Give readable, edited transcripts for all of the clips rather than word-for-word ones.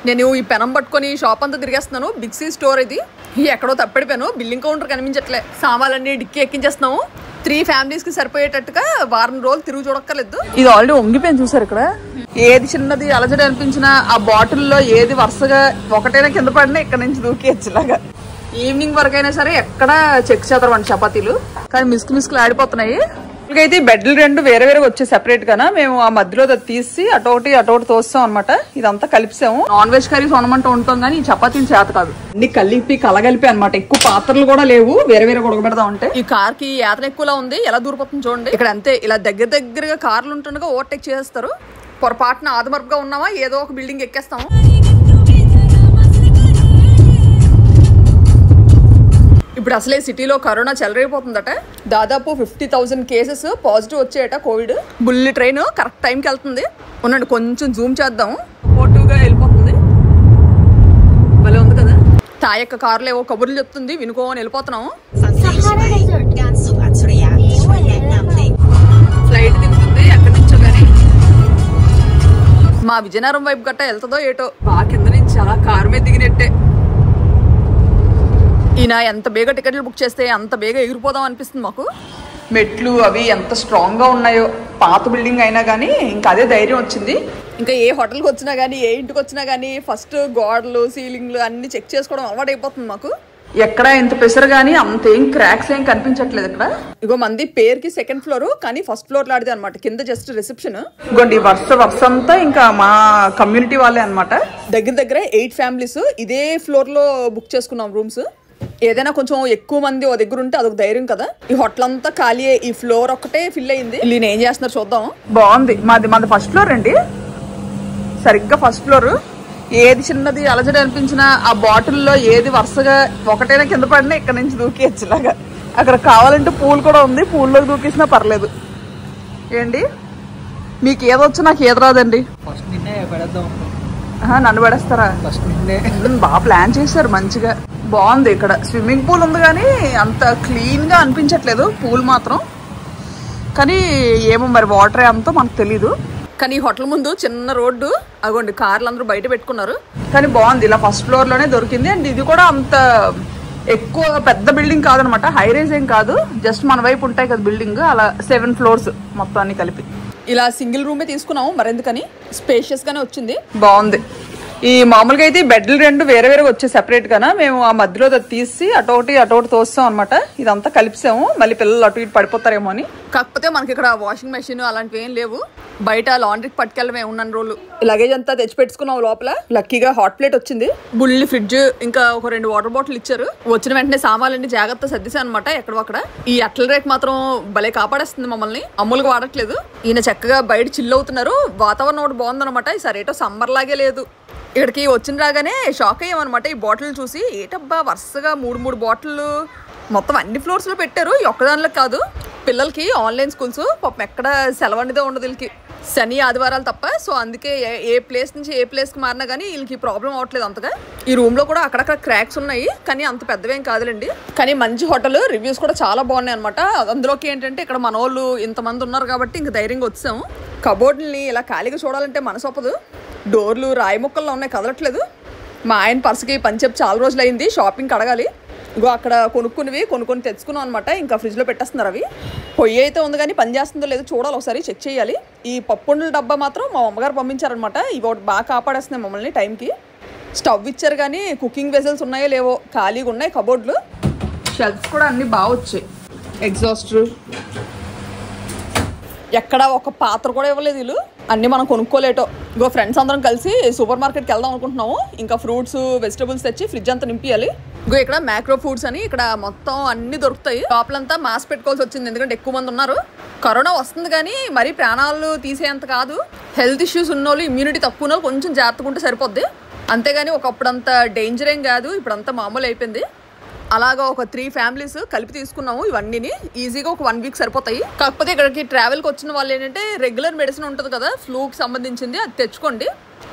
నేను ఈ పెనం పట్టుకొని షాప్ అంతా తిరిగేస్తున్నాను. బిగ్ సి స్టోర్ ఇది. ఎక్కడో తప్పడిపోయాను, బిల్లింగ్ కౌంటర్ కనిపించట్లే. సామాన్లన్నీ డిక్కి ఎక్కించేస్తున్నాము. 3 ఫ్యామిలీస్ కి సరిపోయేటట్టుగా వారం రోజులు తిరుగు చూడక్కర్లేదు. ఇది ఆల్రెడీ వంగిపోయింది చూసారు. ఇక్కడ ఏది చిన్నది అలజడి అనిపించినా ఆ బాటిల్లో ఏది వరుసగా ఒకటైనా కింద పడినా ఇక్కడ నుంచి దూకేచ్చులాగా. ఈవినింగ్ వరకు అయినా సరే ఎక్కడ చెక్ చేద్దామండి చపాతీలు, కానీ మిస్కులు ఆడిపోతున్నాయి. అయితే బెడ్లు 2 వేరే వేరే వచ్చాయి సెపరేట్ గానా. మేము ఆ మధ్యలో తీసి అటోటి తోస్తాం అనమాట. ఇదంతా కలిపిసాము. నాన్ వెజ్ కర్రీస్ వండమంటూ ఉంటాం కానీ ఈ చపాతీలు చేత కాదు. అన్ని కలిపి కలగలిపి అనమాట. ఎక్కువ పాత్రలు కూడా లేవు, వేరే వేరే ఉడకబెడతా ఉంటే. ఈ కార్ కి యాతన ఎక్కువలా ఉంది. ఎలా దూరిపోతుంది చూడండి. ఇక్కడ అంతే ఇలా దగ్గరగా కార్లు ఉంటుండగా ఓవర్టేక్ చేస్తారు. పొరపాటున ఆదమర్పుగా ఉన్నామా ఏదో ఒక బిల్డింగ్ ఎక్కేస్తాము. ఇప్పుడు అసలే సిటీలో కరోనా చెలరైపోతుందట. దాదాపు 50,000 కేసెస్ పాజిటివ్ వచ్చాయట కోవిడ్. బుల్లి ట్రైన్ కరెక్ట్ టైంకి వెళ్తుంది. ఉన్నట్టు కొంచెం జూమ్ చేద్దాం. పోటుగా వెళ్ళిపోతుంది. భలే ఉంది కదా. తాయక్క కార్లో ఏవో కబుర్లు చెప్తుంది, వినుకోని వెళ్ళిపోతున్నాము. ఫ్లైట్ దిగుతుంది ఎక్కడి నుంచో కానీ. మా విజయనగరం వైపు గట్ట వెళ్తుందో ఏటో. బాగా కింద నుంచి అలా కారు మీద దిగినట్టే. ఈయన ఎంత బేగా టికెట్లు బుక్ చేస్తే అంత బేగా ఎగిరిపోదాం అనిపిస్తుంది మాకు. మెట్లు అవి ఎంత స్ట్రాంగ్ గా ఉన్నాయో. పాత బిల్డింగ్ అయినా కానీ ఇంకా అదే ధైర్యం వచ్చింది. ఇంకా ఏ హోటల్కి వచ్చినా కానీ ఏ ఇంటికి వచ్చినా కానీ ఫస్ట్ గోడలు సీలింగ్లు అన్ని చెక్ చేసుకోవడం అలవాటు అయిపోతుంది మాకు. ఎక్కడ ఇంత ప్రెషర్ గానీ అంతేం క్రాక్స్ ఏం కనిపించట్లేదు ఇక్కడ. ఇగో మంది పేరుకి 2nd ఫ్లోర్ కానీ ఫస్ట్ ఫ్లోర్ లాడితే అనమాట. కింద జస్ట్ రిసెప్షన్. ఇగోండి వర్ష అంతా ఇంకా మా కమ్యూనిటీ వాళ్ళే అనమాట. దగ్గర 8 ఫ్యామిలీస్ ఇదే ఫ్లోర్ లో బుక్ చేసుకున్నాం రూమ్స్. ఏదైనా కొంచెం ఎక్కువ మంది ఓ దగ్గర ఉంటే అదొక ధైర్యం కదా. ఈ హోటల్ అంతా ఖాళీ, ఈ ఫ్లోర్ ఒక్కటే ఫిల్ అయింది. వీళ్ళు ఏం చేస్తున్నారు చూద్దాం. బాగుంది. మాది ఫస్ట్ ఫ్లోర్ అండి. సరిగ్గా ఫస్ట్ ఫ్లోర్. ఏది చిన్నది అలజడి అనిపించినా ఆ బాటిల్లో ఏది వరుసగా ఒకటైనా కింద పడినా ఇక్కడ నుంచి దూకేచ్చులాగా. అక్కడ కావాలంటే పూల్ కూడా ఉంది, పూల్లోకి దూకేసినా పర్లేదు. ఏంటి మీకు ఏదొచ్చు నాకు ఏది రాదండి. నన్ను పడేస్తారా? బాగా ప్లాన్ చేశారు మంచిగా. బాగుంది. ఇక్కడ స్విమ్మింగ్ పూల్ ఉంది కానీ అంత క్లీన్ గా అనిపించట్లేదు పూల్ మాత్రం. కానీ ఏమో మరి వాటర్ అంతా మనకు తెలీదు. కానీ హోటల్ ముందు చిన్న రోడ్డు, అగోండి కార్లు అందరూ బయట పెట్టుకున్నారు. కానీ బాగుంది. ఇలా ఫస్ట్ ఫ్లోర్ లోనే దొరికింది. అండ్ ఇది కూడా అంత ఎక్కువ పెద్ద బిల్డింగ్ కాదనమాట. హై రైజ్ ఏం కాదు, జస్ట్ మన వైపు ఉంటాయి కదా బిల్డింగ్, అలా 7 ఫ్లోర్స్ మొత్తం అన్ని కలిపి. ఇలా సింగిల్ రూమే తీసుకున్నాము మరెందుకని. స్పేషియస్ గానే వచ్చింది, బాగుంది. ఈ మామూలుగా అయితే బెడ్లు 2 వేరే వేరే వచ్చాయి సెపరేట్ గానా. మేము ఆ మధ్యలో తీసి అటోటి తోస్తాం అనమాట. ఇదంతా కలిపిసాము. మళ్ళీ పిల్లలు అటు ఇటు పడిపోతారేమో అని. కాకపోతే మనకి ఇక్కడ వాషింగ్ మెషిన్ అలాంటివి ఏం లేవు. బయట లాండ్రీకి పట్టుకెళ్ళమే ఉన్న రోజులు. లగేజ్ అంతా తెచ్చి పెట్టుకున్నాం లోపల. లక్కీగా హాట్ ప్లేట్ వచ్చింది, బుల్లి ఫ్రిడ్జ్, ఇంకా ఒక 2 వాటర్ బాటిల్ ఇచ్చారు. వచ్చిన వెంటనే సామాన్లన్నీ జాగ్రత్త సర్దిసా అనమాట ఎక్కడో అక్కడ. ఈ అట్ల రేట్ మాత్రం భలే కాపాడేస్తుంది మమ్మల్ని. అమ్ములుగా వాడట్లేదు. ఈయన చక్కగా బయట చిల్ అవుతున్నారు. వాతావరణం ఒకటి బాగుందనమాట. ఈసారి ఏటో సమ్మర్ లాగే లేదు. ఇక్కడికి వచ్చిన రాగానే షాక్ అయ్యామన్నమాట ఈ బాటిల్ చూసి. ఏటబ్బా వరుసగా 3 బాటిల్ మొత్తం అన్ని ఫ్లోర్స్ లో పెట్టారు. ఒక్కదానిలో కాదు. పిల్లలకి ఆన్లైన్ స్కూల్స్ పాపం ఎక్కడ సెలవనిదే ఉండదు వీళ్ళకి, శని ఆదివారాలు తప్ప. సో అందుకే ఏ ప్లేస్ నుంచి ఏ ప్లేస్ కి మారినా కానీ వీళ్ళకి ప్రాబ్లం అవట్లేదు అంతగా. ఈ రూమ్ లో కూడా అక్కడక్కడ క్రాక్స్ ఉన్నాయి కానీ అంత పెద్దవేం కాదులేండి. కానీ మంచి హోటల్, రివ్యూస్ కూడా చాలా బాగున్నాయి అనమాట. అందులోకి ఏంటంటే ఇక్కడ మన వాళ్ళు ఇంతమంది ఉన్నారు కాబట్టి ఇంక ధైర్యంగా వచ్చాము. కబోర్డ్ని ఇలా ఖాళీగా చూడాలంటే మనసు ఒప్పదు. డోర్లు రాయి ముక్కల్లో ఉన్నాయి, కదలట్లేదు. మా ఆయన పర్సుకి పని చెప్పి చాలా రోజులు అయింది. షాపింగ్కి అడగాలి. ఇగో అక్కడ కొనుక్కొని తెచ్చుకున్నాం అనమాట. ఇంకా ఫ్రిడ్జ్లో పెట్టేస్తున్నారు అవి. పొయ్యి అయితే ఉంది కానీ పని చేస్తుందో లేదో చూడాలి, ఒకసారి చెక్ చేయాలి. ఈ పప్పుండల డబ్బా మాత్రం మా అమ్మగారు పంపించారనమాట. ఇవి ఒకటి బాగా కాపాడేస్తున్నాయి మమ్మల్ని టైంకి. స్టవ్ ఇచ్చారు కానీ కుకింగ్ వెజల్స్ ఉన్నాయో లేవో, ఖాళీగా ఉన్నాయి కబోర్డ్లు. షెల్ఫ్స్ కూడా అన్ని బాగా వచ్చాయి. ఎగ్జాస్ట్, ఎక్కడ ఒక పాత్ర కూడా ఇవ్వలేదు వీళ్ళు. అన్నీ మనం కొనుక్కోలేటో. ఇంకో ఫ్రెండ్స్ అందరం కలిసి సూపర్ మార్కెట్కి వెళ్దాం అనుకుంటున్నాము. ఇంకా ఫ్రూట్స్ వెజిటబుల్స్ తెచ్చి ఫ్రిడ్జ్ అంతా నింపియాలి. ఇంకో ఇక్కడ మ్యాక్రో ఫుడ్స్ అని ఇక్కడ మొత్తం అన్ని దొరుకుతాయి. లోపలంతా మాస్క్ పెట్టుకోవాల్సి వచ్చింది ఎందుకంటే ఎక్కువ మంది ఉన్నారు. కరోనా వస్తుంది కానీ మరీ ప్రాణాలు తీసేంత కాదు. హెల్త్ ఇష్యూస్ ఉన్నోళ్ళు, ఇమ్యూనిటీ తక్కువ ఉన్నోళ్ళు కొంచెం జాగ్రత్తగా ఉంటే సరిపోద్ది. అంతేగాని ఒకప్పుడంత డేంజర్ ఏం కాదు, ఇప్పుడంతా మామూలు అయిపోయింది. అలాగా ఒక 3 ఫ్యామిలీస్ కలిపి తీసుకున్నాము. ఇవన్నీ ఈజీగా ఒక 1 వీక్ సరిపోతాయి. కాకపోతే ఇక్కడికి ట్రావెల్కి వచ్చిన వాళ్ళు ఏంటంటే రెగ్యులర్ మెడిసిన్ ఉంటుంది కదా ఫ్లూకి సంబంధించింది, అది తెచ్చుకోండి.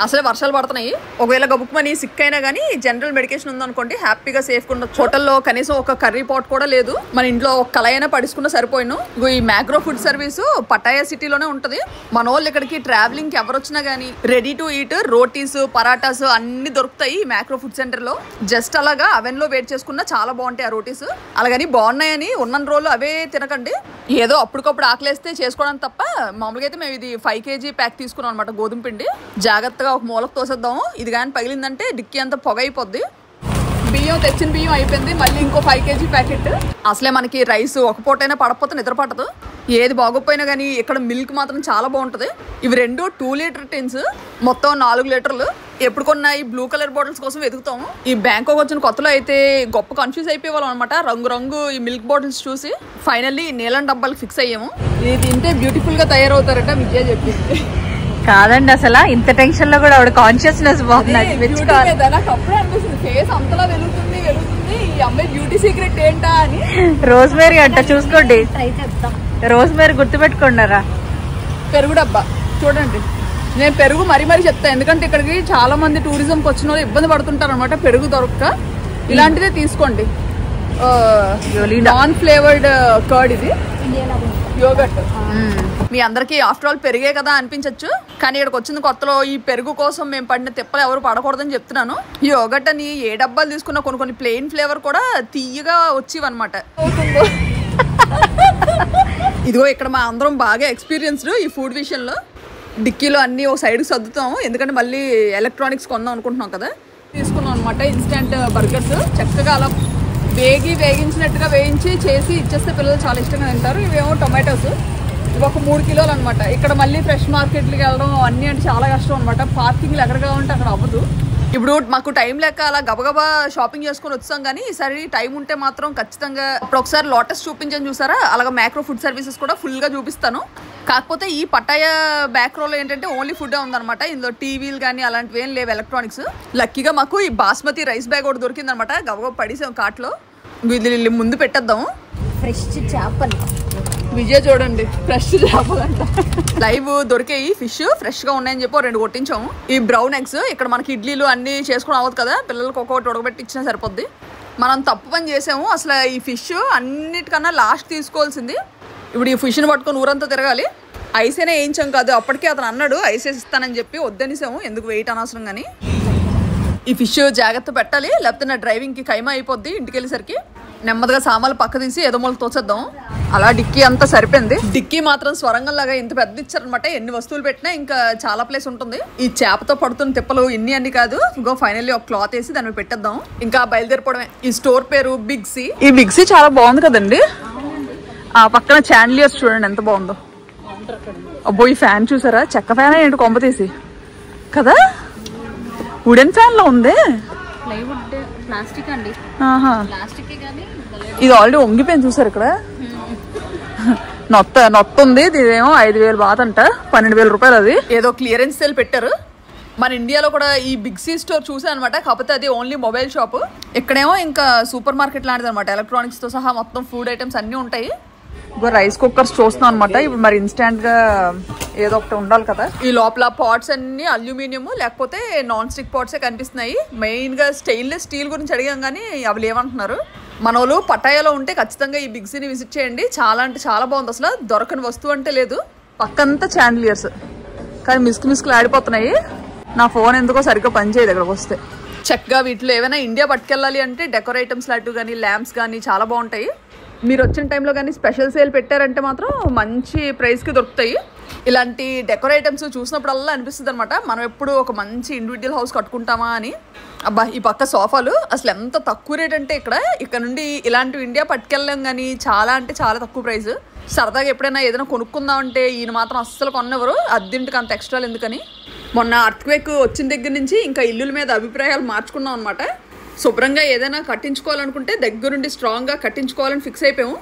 అసలే వర్షాలు పడుతున్నాయి. ఒకవేళ గబుక్మని సిక్ అయినా కానీ జనరల్ మెడికేషన్ ఉందనుకోండి, హ్యాపీగా సేఫ్గా ఉండొచ్చు. హోటల్లో కనీసం ఒక కర్రీ పాట్ కూడా లేదు. మన ఇంట్లో ఒక కలైనా పడుచుకున్న సరిపోయిను. ఈ మ్యాక్రో ఫుడ్ సర్వీస్ పటాయా సిటీలోనే ఉంటది. మన వాళ్ళు ఇక్కడికి ట్రావెలింగ్ కి ఎవరు వచ్చినా గానీ ready to eat rotis, parathas అన్ని దొరుకుతాయి ఈ మ్యాక్రో ఫుడ్ సెంటర్ లో. జస్ట్ అలాగా అవెన్ లో వెయిట్ చేసుకున్నా చాలా బాగుంటాయి ఆ రోటీస్. అలాగని బాగున్నాయని ఉన్న రోజులు అవే తినకండి. ఏదో అప్పటికప్పుడు ఆకలేస్తే చేసుకోవడానికి తప్ప. మామూలుగా అయితే మేము ఇది 5 kg ప్యాక్ తీసుకున్నాం అనమాట గోధుమ పిండి. జాగ్రత్తగా ఒక మూలకు తోసేద్దాము. ఇది కానీ పగిలిందంటే డిక్కీ అంతా పొగ అయిపోద్ది. బియ్యం తెచ్చిన బియ్యం అయిపోయింది. మళ్ళీ ఇంకో 5 kg ప్యాకెట్. అసలే మనకి రైస్ ఒక పూటైనా పడకపోతే నిద్ర పట్టదు. ఏది బాగోపోయినా కానీ ఇక్కడ మిల్క్ మాత్రం చాలా బాగుంటుంది. ఇవి 2 2 లీటర్ టిన్స్, మొత్తం 4 లీటర్లు. ఎప్పుడు కొన్నా ఈ బ్లూ కలర్ బాటిల్స్ కోసం వెతుకుతాము. ఈ బ్యాంకాక్ వచ్చిన కొత్తలో అయితే గొప్ప కన్ఫ్యూజ్ అయిపోయేవాళ్ళం అనమాట. రంగు ఈ మిల్క్ బాటిల్స్ చూసి ఫైనల్లీ నీలం డబ్బాలకు ఫిక్స్ అయ్యాము. ఇది తింటే బ్యూటిఫుల్ గా తయారవుతారట విజయ చెప్పింది. కాదండి, అసలు ఇంత టెన్షన్ లో కూడా ఆవిడ కాన్షియస్నెస్ బాగుంది. నాకు అప్పుడే అనిపిస్తుంది ఫేస్ అంతలా వెలుగుతుంది. ఈ అమ్మాయి బ్యూటీ సీక్రెట్ ఏంటా అని. రోజ్మేరీ అంట, చూసుకోండి. ట్రై చేద్దాం. రోజ్మేరీ గుర్తుపెట్టుకున్నారా? పెరుగు డబ్బా చూడండి. నేను పెరుగు మరీ చెప్తాను, ఎందుకంటే ఇక్కడికి చాలా మంది టూరిజంకి వచ్చిన వాళ్ళు ఇబ్బంది పడుతుంటారు అనమాట పెరుగు దొరక్క. ఇలాంటిదే తీసుకోండి. నాన్ ఫ్లేవర్డ్ కర్డ్, ఇది యోగర్ట్. మీ అందరికి ఆఫ్టర్ ఆల్ పెరిగే కదా అనిపించచ్చు, కానీ ఇక్కడికి వచ్చిన కొత్తలో ఈ పెరుగు కోసం మేము పడిన తిప్పలు ఎవరు పడకూడదని చెప్తున్నాను. ఈ యోగర్ట్ అని ఏ డబ్బాలు తీసుకున్నా కొన్ని ప్లెయిన్ ఫ్లేవర్ కూడా తీయగా వచ్చేవన్నమాట. ఇదిగో ఇక్కడ మా అందరం బాగా ఎక్స్పీరియన్స్డ్ ఈ ఫుడ్ విషయంలో. డిక్కీలో అన్నీ ఒక సైడ్కి సర్దుతాము, ఎందుకంటే మళ్ళీ ఎలక్ట్రానిక్స్ కొందాం అనుకుంటున్నాం కదా. తీసుకున్నాం అనమాట ఇన్స్టెంట్ బర్గర్స్. చక్కగా అలా వేగించినట్టుగా వేయించి చేసి ఇచ్చేస్తే పిల్లలు చాలా ఇష్టంగా తింటారు. ఇవేమో టొమాటోస్, ఇవి ఒక 3 కిలోలు అనమాట. ఇక్కడ మళ్ళీ ఫ్రెష్ మార్కెట్లకి వెళ్ళడం అన్నీ అంటే చాలా కష్టం అనమాట. పార్కింగ్లు ఎక్కడగా ఉంటే అక్కడ అవ్వదు. ఇప్పుడు మాకు టైం లేక అలా గబగబా షాపింగ్ చేసుకొని వచ్చాం, కానీ ఈసారి టైం ఉంటే మాత్రం ఖచ్చితంగా ఇప్పుడు ఒకసారి లోటస్ చూపించని చూసారా, అలాగే మ్యాక్రో ఫుడ్ సర్వీసెస్ కూడా ఫుల్గా చూపిస్తాను. కాకపోతే ఈ పటాయా బ్యాక్రోలో ఏంటంటే ఓన్లీ ఫుడ్ ఉందన్నమాట. ఇందులో టీవీలు కానీ అలాంటివి ఏం లేవు, ఎలక్ట్రానిక్స్. లక్కీగా మాకు ఈ బాస్మతి రైస్ బ్యాగ్ ఒకటి దొరికిందనమాట. గబగబా పడేసాం కార్ట్లో. ఇది ముందు పెట్టేద్దాము. ఫ్రెష్ చేపలు విజయ్ చూడండి, ఫ్రెష్ చేపలంట. లైవ్ దొరికాయి ఫిష్, ఫ్రెష్ గా ఉన్నాయని చెప్పి 2 కొట్టించాము. ఈ బ్రౌన్ ఎగ్స్ ఇక్కడ మనకి ఇడ్లీలు అన్ని చేసుకుని అవ్వదు కదా, పిల్లలకు ఒక్కొక్కటి ఉడకబెట్టి ఇచ్చినా సరిపోద్ది. మనం తప్పు పని చేసాము. అసలు ఈ ఫిష్ అన్నిటికన్నా లాస్ట్ తీసుకోవాల్సింది. ఇప్పుడు ఈ ఫిష్ని పట్టుకొని ఊరంతా తిరగాలి. ఐస్ అయినా వేయించాం కాదు, అప్పటికే అతను అన్నాడు ఐస్ వేసి ఇస్తానని చెప్పి వద్దనిసాము, ఎందుకు వెయిట్ అనవసరం. కానీ ఈ ఫిష్ జాగ్రత్త పెట్టాలి, లేకపోతే నా డ్రైవింగ్కి ఖైమా అయిపోద్ది. ఇంటికి వెళ్ళేసరికి నెమ్మదిగా సామాన్లు పక్క తీసి ఏదో మూలకు తోచేద్దాం. అలా డిక్కీ అంతా సరిపోయింది. డిక్కీ మాత్రం స్వరంగం లాగా ఇంత పెద్ద ఇచ్చారనమాట. ఎన్ని వస్తువులు పెట్టినా ఇంకా చాలా ప్లేస్ ఉంటుంది. ఈ చేపతో పడుతున్న తిప్పలు అన్ని కాదు. ఇంకో ఫైనల్లీ ఒక క్లాత్ వేసి దాన్ని పెట్టేద్దాం, ఇంకా బయలుదేరిపోవడమే. ఈ స్టోర్ పేరు బిగ్ సి. ఈ బిగ్ సి చాలా బాగుంది కదండి. ఆ పక్కన చాండ్లియర్స్ చూడండి ఎంత బాగుందో. అబ్బో ఈ ఫ్యాన్ చూసారా, చెక్క ఫ్యాన్ ఏంటి కొంప తీసి కదా, వుడెన్ ఫ్యాన్ లో ఉంది. ప్లాస్టిక్ అండి. ఇది ఆల్రెడీ వంగిపోయింది చూసారు. ఇక్కడ నొత్త ఉంది. ఇదేమో 5,000 బాత్ అంట, 12,000 రూపాయలు. అది ఏదో క్లియరెన్స్ సేల్ పెట్టారు. మన ఇండియాలో కూడా ఈ బిగ్ సి స్టోర్ చూసాను అనమాట, కాకపోతే అది ఓన్లీ మొబైల్ షాప్. ఇక్కడేమో ఇంకా సూపర్ మార్కెట్ లాంటిది అనమాట. ఎలక్ట్రానిక్స్ తో సహా మొత్తం ఫుడ్ ఐటమ్స్ అన్ని ఉంటాయి. రైస్ కుక్కర్స్ చూస్తున్నాం అనమాట. ఇప్పుడు మరి ఇన్స్టాంట్ గా ఏదో ఒకటి ఉండాలి కదా. ఈ లోపల పాట్స్ అన్ని అల్యూమినియం లేకపోతే నాన్ స్టిక్ పాట్సే కనిపిస్తున్నాయి. మెయిన్ గా స్టెయిన్లెస్ స్టీల్ గురించి అడిగాం, కానీ అవి లేవంటున్నారు. మన వాళ్ళు పటాయాలో ఉంటే ఖచ్చితంగా ఈ బిగ్ సిని విజిట్ చేయండి. చాలా అంటే చాలా బాగుంది. అసలు దొరకని వస్తువు అంటే లేదు. పక్కంతా చాండ్లియర్స్, కానీ మిస్కులు ఆడిపోతున్నాయి. నా ఫోన్ ఎందుకో సరిగ్గా పనిచేయదు ఇక్కడికి వస్తే. చక్కగా వీటిలో ఏమైనా ఇండియా పట్టుకెళ్ళాలి అంటే డెకోర్ ఐటమ్స్ లాంటివి కానీ ల్యాంప్స్ కానీ చాలా బాగుంటాయి. మీరు వచ్చిన టైంలో కానీ స్పెషల్ సేల్ పెట్టారంటే మాత్రం మంచి ప్రైస్కి దొరుకుతాయి. ఇలాంటి డెకోర్ ఐటమ్స్ చూసినప్పుడల్లా అనిపిస్తుంది అనమాట, మనం ఎప్పుడు ఒక మంచి ఇండివిజువల్ హౌస్ కట్టుకుంటామా అని. అబ్బా ఈ పక్క సోఫాలు అసలు ఎంత తక్కువ రేట్ అంటే ఇక్కడ నుండి ఇలాంటివి ఇండియా పట్టుకెళ్ళాం, కానీ చాలా అంటే చాలా తక్కువ ప్రైస్. సరదాగా ఎప్పుడైనా ఏదైనా కొనుక్కుందాం అంటే ఈయన మాత్రం అస్సలు కొన్నెవరు, అద్దెంటికి అంత ఎక్స్ట్రాలు ఎందుకని. మొన్న అర్త్క్వేక్ వచ్చిన దగ్గర నుంచి ఇంకా ఇల్లుల మీద అభిప్రాయాలు మార్చుకున్నాం అనమాట. శుభ్రంగా ఏదైనా కట్టించుకోవాలనుకుంటే దగ్గరుండి స్ట్రాంగ్గా కట్టించుకోవాలని ఫిక్స్ అయిపోయాము.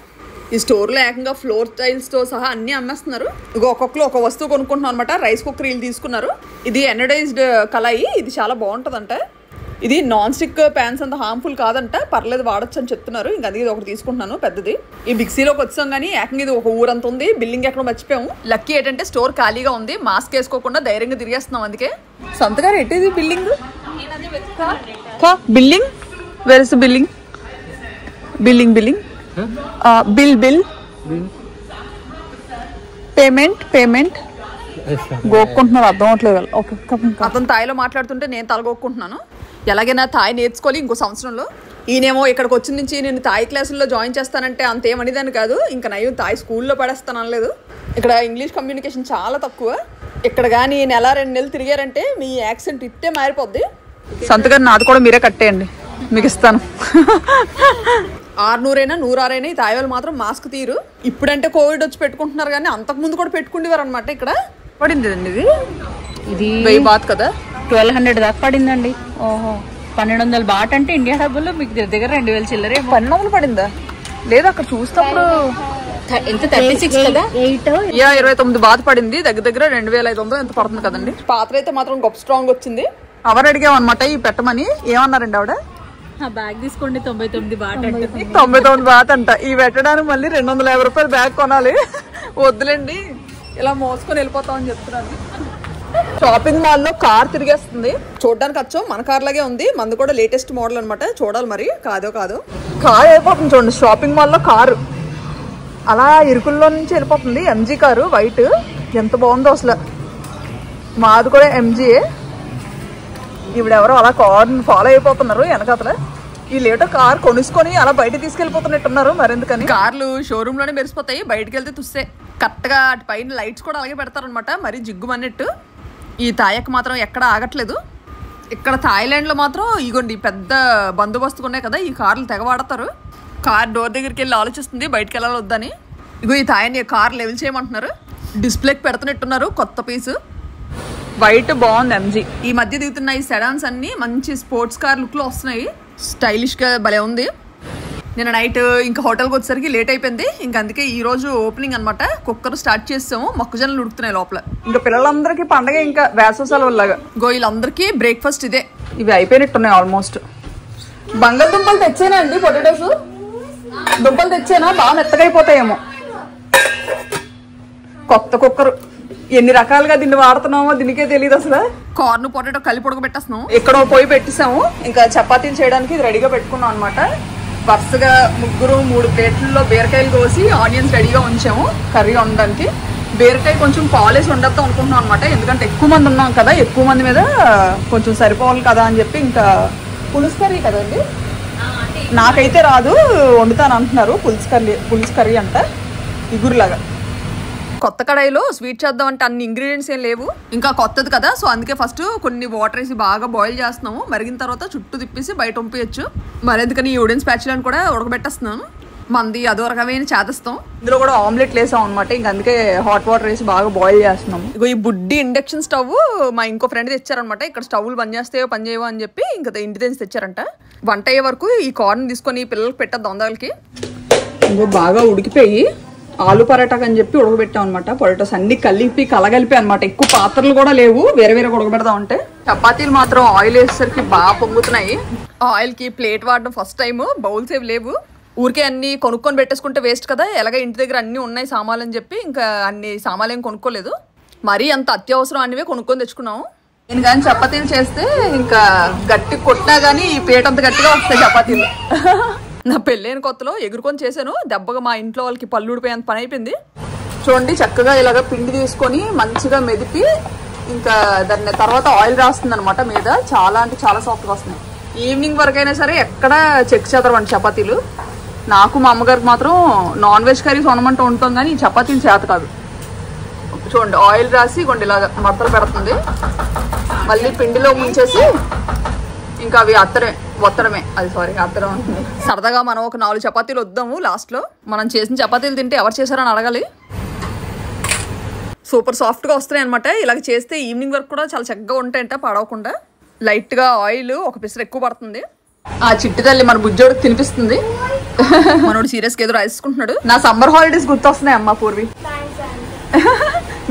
ఈ స్టోర్లో ఏకంగా ఫ్లోర్ టైల్స్తో సహా అన్నీ అమ్మేస్తున్నారు. ఇక ఒక్కొక్కరు ఒక వస్తువు కొనుక్కుంటున్నాం అనమాట. రైస్ కుక్కర్ వీళ్ళు తీసుకున్నారు. ఇది ఎనడైజ్డ్ కళాయి, ఇది చాలా బాగుంటుందంట. ఇది నాన్ స్టిక్ ప్యాన్స్ అంత హార్మ్ఫుల్ కాదంట, పర్లేదు వాడచ్చు అని చెప్తున్నారు. ఇంకా అందుకే ఇది ఒకటి తీసుకుంటున్నాను పెద్దది. ఈ బిక్సీలోకి వచ్చాం కానీ ఏకంగా ఇది ఒక ఊరంత ఉంది. బిల్లింగ్ ఎక్కడ మర్చిపోయాము. లక్కీ ఏంటంటే స్టోర్ ఖాళీగా ఉంది, మాస్క్ వేసుకోకుండా ధైర్యంగా తిరిగేస్తున్నాం. అందుకే సంతగారు ఎట్టేది billing billing where is billing billing billing bill bill payment payment గోక్కుంటున్నారు, అర్థం అవట్లేదు. ఓకే అతను తాయిలో మాట్లాడుతుంటే నేను తలగొక్కుంటున్నాను. ఎలాగైనా తాయి నేర్చుకోవాలి ఇంకో సంవత్సరంలో. ఈయనేమో ఇక్కడికి వచ్చిన నుంచి నేను తాయి క్లాసుల్లో జాయిన్ చేస్తానంటే అంతేమనిదాన్ని కాదు, ఇంకా నయ్యం తాయి స్కూల్లో పడేస్తాను అనలేదు. ఇక్కడ ఇంగ్లీష్ కమ్యూనికేషన్ చాలా తక్కువ. ఇక్కడ కానీ నెల 2 నెలలు తిరిగారంటే మీ యాక్సెంట్ ఇట్టే మారిపోద్ది. సంతగారు నాది కూడా మీరే కట్టేయండి, మీకు ఇస్తాను. 600 106 ఈ తాయి వాళ్ళు మాత్రం మాస్క్ తీరు. ఇప్పుడంటే కోవిడ్ వచ్చి పెట్టుకుంటున్నారు కానీ అంతకుముందు కూడా పెట్టుకుండేవారు అనమాట. ఇక్కడ పడింది అండి ఇది 1000 బాత్ కదా, 1200 దాకా పడిందండి. ఓహో 1200 బాట్ అంటే ఇండియా డబ్బులు మీకు దగ్గర 2000 చిల్లరే. 1200 పడిందా లేదా అక్కడ చూసినప్పుడు? ఎంత 36 కదా, 29 బాత్ పడింది. దగ్గర దగ్గర 2500 ఎంత పడుతుంది కదండి. పాత్ర అయితే మాత్రం గొప్ప స్ట్రాంగ్ వచ్చింది. అవర్ అడిగాం అనమాట ఈ పెట్టమని. ఏమన్నారండి ఆవిడ? బ్యాగ్ తీసుకోండి 99 బాట్ అంటే. 99 బాత్ అంట. ఈ పెట్టడానికి మళ్ళీ 250 రూపాయలు బ్యాగ్ కొనాలి. వద్దులేండి ఇలా మోసుకొని వెళ్ళిపోతామని చెప్తున్నాను. షాపింగ్ మాల్ లో కార్ తిరిగేస్తుంది. చూడడానికి వచ్చాం మన కార్ లాగే ఉంది. మంది కూడా లేటెస్ట్ మోడల్ అనమాట. చూడాలి మరి కాదో కార్ అయిపోతుంది. చూడండి షాపింగ్ మాల్ లో కారు అలా ఇరుకుల్లో నుంచి వెళ్ళిపోతుంది. ఎంజీ కారు వైట్, ఎంత బాగుందో అసలు. మాది కూడా ఎంజీఏ. ఇవిడెవరో అలా కార్ ఫాలో అయిపోతున్నారు వెనకాతల. ఈ లేటో కార్ కొనుక్కొని అలా బయట తీసుకెళ్ళిపోతున్నట్టున్నారు. మరెందుకని కార్లు షోరూమ్ లోనే మెరిసిపోతాయి, బయటకు వెళ్తే తుస్సే. కరెక్ట్ గా అటు పైన లైట్స్ కూడా అలాగే పెడతారనమాట, మరి జిగ్గుమన్నట్టు. ఈ తాయక్ మాత్రం ఎక్కడ ఆగట్లేదు. ఇక్కడ థాయిలాండ్ లో మాత్రం ఇగోండి పెద్ద బందోబస్తుగా ఉన్నాయి కదా, ఈ కార్లు తెగ వాడతారు. కార్ డోర్ దగ్గరికి వెళ్ళి ఆలోచిస్తుంది బయటకు వెళ్ళాలి వద్దని. ఇగో ఈ తాయని కార్ లెవెల్ చేయమంటున్నారు. డిస్ప్లేకి పెడుతున్నట్టున్నారు కొత్త పీసు. వైట్ బాగుంది ఎంజీ. ఈ మధ్య దిగుతున్న ఈ సెడాన్స్ అన్ని మంచి స్పోర్ట్స్ కార్ లుక్ లో వస్తున్నాయి. స్టైలిష్ గా భలే ఉంది. నిన్న నైట్ ఇంకా హోటల్కి వచ్చేసరికి లేట్ అయిపోయింది. ఇంకా అందుకే ఈ రోజు ఓపెనింగ్ అనమాట. కుక్కర్ స్టార్ట్ చేసాము, మొక్కజొన్నలు ఉడుకుతున్నాయి లోపల. ఇంకా పిల్లలందరికీ పండగ, ఇంకా వేసవ సెలవులాగా. గోయిలందరికీ బ్రేక్ఫాస్ట్ ఇదే. ఇవి అయిపోయినట్టున్నాయి ఆల్మోస్ట్. బంగాళదుంపలు తెచ్చానా అండి, పొటాటోస్ దుంపలు తెచ్చానా? బాగా మెత్తగైపోతాయేమో. కొత్త కుక్కర్ ఎన్ని రకాలుగా దీన్ని వాడుతున్నామో దీనికే తెలియదు అసలు. కార్న్ పొటాటో కలిపి ఉడకబెట్టేస్తున్నాం. ఎక్కడో పోయి పెట్టేసాము. ఇంకా చపాతీలు చేయడానికి ఇది రెడీగా పెట్టుకున్నాం అనమాట. వరుసగా 3 ప్లేట్లలో బీరకాయలు కోసి ఆనియన్స్ రెడీగా ఉంచాము కర్రీ వండడానికి. బీరకాయ కొంచెం పాలేసి వండేద్దాం అనుకుంటున్నాం అనమాట. ఎందుకంటే ఎక్కువ మంది ఉన్నాం కదా, ఎక్కువ మంది మీద కొంచెం సరిపోవాలి కదా అని చెప్పి. ఇంకా పులుసు కర్రీ కదండి, నాకైతే రాదు, వండుతాను అంటున్నారు. పులుసు కర్రీ అంట ఇగురులాగా. కొత్త కడాయిలో స్వీట్ చేద్దాం అంటే అన్ని ఇంగ్రీడియంట్స్ ఏం లేవు, ఇంకా కొత్తది కదా. సో అందుకే ఫస్ట్ కొన్ని వాటర్ వేసి బాగా బాయిల్ చేస్తున్నాము. మరిగిన తర్వాత చుట్టూ తిప్పేసి బయట పంపించచ్చు. మరెందుకని ఈ వుడెన్ స్పాచులాని కూడా ఉడకబెట్టేస్తున్నాను. మంది అదో రకమైన చేదస్తాం. ఇందులో కూడా ఆమ్లెట్ వేసాం అనమాట. ఇంక అందుకే హాట్ వాటర్ వేసి బాగా బాయిల్ చేస్తున్నాము. ఇగో ఈ బుడ్డి ఇండక్షన్ స్టవ్ మా ఇంకో ఫ్రెండ్ తెచ్చారనమాట. ఇక్కడ స్టవ్లు పని చేస్తాయో పని చేయవో అని చెప్పి ఇంకా ఇంటి తెచ్చి తెచ్చారంట. వంట అయ్యే వరకు ఈ కార్న్ తీసుకొని పిల్లలకి పెట్టద్దాం దొందలకి. ఇంకో బాగా ఉడికిపోయి ఆలు పరాటాకు అని చెప్పి ఉడకబెట్టాం అనమాట. పొటాటోస్ అన్ని కలిపి కలగలిపి అనమాట. ఎక్కువ పాత్రలు కూడా లేవు, వేరే వేరే ఉడకబెడదాం అంటే. చపాతీలు మాత్రం ఆయిల్ వేసేసరికి బాగా పొంగుతున్నాయి. ఆయిల్ కి ప్లేట్ వాడడం ఫస్ట్ టైం. బౌల్స్ ఏవి లేవు. ఊరికే అన్ని కొనుక్కొని పెట్టేసుకుంటే వేస్ట్ కదా. ఎలాగ ఇంటి దగ్గర అన్ని ఉన్నాయి సామాన్లు అని చెప్పి ఇంకా అన్ని సామాన్లు ఏం కొనుక్కోలేదు. మరీ అంత అత్యవసరం అనివే కొనుక్కొని తెచ్చుకున్నాము. నేను కానీ చపాతీలు చేస్తే ఇంకా గట్టి కొట్టినా కానీ ఈ ప్లేట్ అంత గట్టిగా వస్తాయి చపాతీలు. నా పెళ్ళైన కొత్తలో ఎగురుకొని చేశాను. దెబ్బగా మా ఇంట్లో వాళ్ళకి పళ్ళు ఊడిపోయేంత పని అయిపోయింది. చూడండి చక్కగా ఇలాగ పిండి తీసుకొని మంచిగా మెదిపి ఇంకా దాన్ని తర్వాత ఆయిల్ రాస్తుంది అనమాట మీద. చాలా అంటే చాలా సాఫ్ట్గా వస్తున్నాయి. ఈవినింగ్ వరకైనా సరే ఎక్కడ చెక్ చేద్దామండి చపాతీలు. నాకు మా అమ్మగారికి మాత్రం నాన్ వెజ్ కర్రీస్ వండమంటూ ఉంటాం కానీ ఈ చపాతీలు చేత కాదు. చూడండి ఆయిల్ రాసి కొండి ఇలాగ మడతలు పెడుతుంది. మళ్ళీ పిండిలో ముంచేసి ఇంకా అవి ఒత్తడమే. అత్తడం అంటుంది. సరదాగా మనం ఒక 4 చపాతీలు వద్దాము లాస్ట్ లో. మనం చేసిన చపాతీలు తింటే ఎవరు చేశారని అడగాలి. సూపర్ సాఫ్ట్ గా వస్తున్నాయి అనమాట. ఇలాగ చేస్తే ఈవినింగ్ వరకు కూడా చాలా చక్కగా ఉంటాయంట, పాడవకుండా. లైట్ గా ఆయిల్ ఒక పిసర ఎక్కువ పడుతుంది. ఆ చిట్టి తల్లి మన బుజ్జోడికి తినిపిస్తుంది. మనోడు సీరియస్ గా ఏదో రాసుకుంటున్నాడు. నా సమ్మర్ హాలిడేస్ గుర్తొస్తున్నాయి అమ్మ పూర్వి.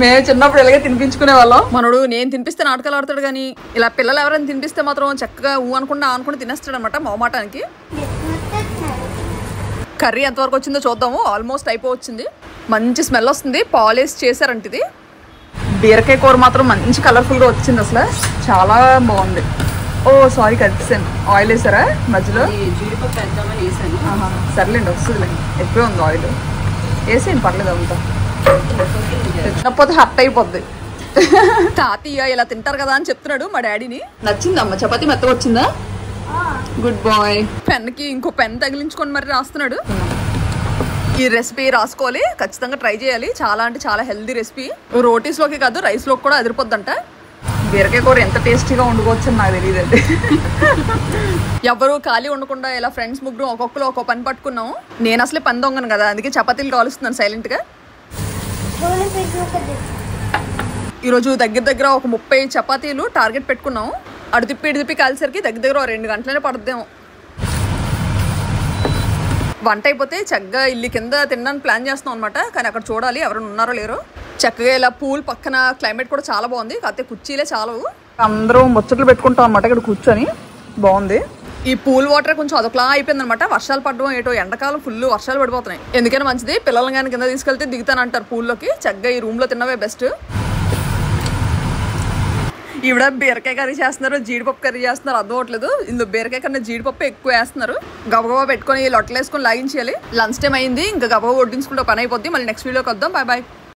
మేము చిన్నప్పుడు ఇలాగే తినిపించుకునే వాళ్ళం. మనోడు నేను తినిపిస్తే నాటకాలు ఆడతాడు, కానీ ఇలా పిల్లలు ఎవరైనా తినిపిస్తే మాత్రం చక్కగా అనుకుని తినేస్తాడు అనమాట మొహమాటానికి. కర్రీ ఎంతవరకు వచ్చిందో చూద్దాము. ఆల్మోస్ట్ అయిపోవచ్చింది. మంచి స్మెల్ వస్తుంది. పాలేసి చేశారంట ఇది. బీరకాయ కూర మాత్రం మంచి కలర్ఫుల్గా వచ్చింది. అసలు చాలా బాగుంది. ఓ సారీ కలిసాను. ఆయిల్ వేసారా మధ్యలో? సర్లేండి వస్తుందిలేండి. ఎక్కువే ఉంది ఆయిల్. వేసేయండి పర్లేదు అంతా. తినకపోతే హట్ అయిపోద్ది. తాతయ్య ఇలా తింటారు కదా అని చెప్తున్నాడు మా డాడీని. నచ్చిందమ్మా చపాతీ మెత్తగా వచ్చిందా? Good bye. పెన్కి ఇంకో పెన్ తగిలించుకొని మరి రాస్తున్నాడు. ఈ రెసిపీ రాసుకోవాలి, ఖచ్చితంగా ట్రై చేయాలి. చాలా అంటే చాలా హెల్దీ రెసిపీ. రోటీస్లోకి కాదు రైస్లోకి కూడా అదిరిపోద్దంట. బీరకాయ కూర ఎంత టేస్టీగా వండుకోవచ్చు అని నాకు తెలియదండి. ఎవరు ఖాళీ ఉండకుండా ఇలా ఫ్రెండ్స్ ముగ్గురు ఒక్కొక్కరు ఒక్కొక్క పని పట్టుకున్నాము. నేను అసలే పని దొంగను కదా, అందుకే చపాతీలు కాలుస్తున్నాను సైలెంట్గా. ఈరోజు దగ్గర ఒక 30 చపాతీలు టార్గెట్ పెట్టుకున్నాము. అడు తిప్పి కాల్సరికి దగ్గర 2 గంటలనే పడుద్దాము. వంట అయిపోతే చక్కగా ఇల్లు కింద తినడానికి ప్లాన్ చేస్తున్నాం అనమాట. కానీ అక్కడ చూడాలి ఎవరైనా ఉన్నారో లేరో. చక్కగా ఇలా పూల్ పక్కన క్లైమేట్ కూడా చాలా బాగుంది. కాకపోతే కుర్చీలే చాలవు. అందరూ ముచ్చట్లు పెట్టుకుంటాం అనమాట ఇక్కడ కూర్చొని. బాగుంది. ఈ పూల్ వాటర్ కొంచెం అదొకలా అయిపోయింది అనమాట. వర్షాలు పడడం ఏటో, ఎండాకాలం ఫుల్ వర్షాలు పడిపోతున్నాయి. ఎందుకైనా మంచిది పిల్లల్ని కానీ కింద తీసుకెళ్తే దిగుతానంటారు పూల్లోకి. చక్కగా ఈ రూమ్లో తిన్నవే బెస్ట్. ఈవిడ బీరకాయ కర్రీ చేస్తున్నారు, జీడిపప్పు కర్రీ చేస్తున్నారు, అర్థం అవట్లేదు. ఇందులో బీరకాయ కన్నా జీడిపప్పు ఎక్కువ వేస్తున్నారు. గబగబా పెట్టుకొని లొట్టలు వేసుకొని లాగించేయాలి. లంచ్ టైం అయింది. ఇంకా గబగబా వడ్డించుకుంటే పని అయిపోద్ది. మళ్ళీ నెక్స్ట్ వీడియోకి వద్దాం. Bye bye.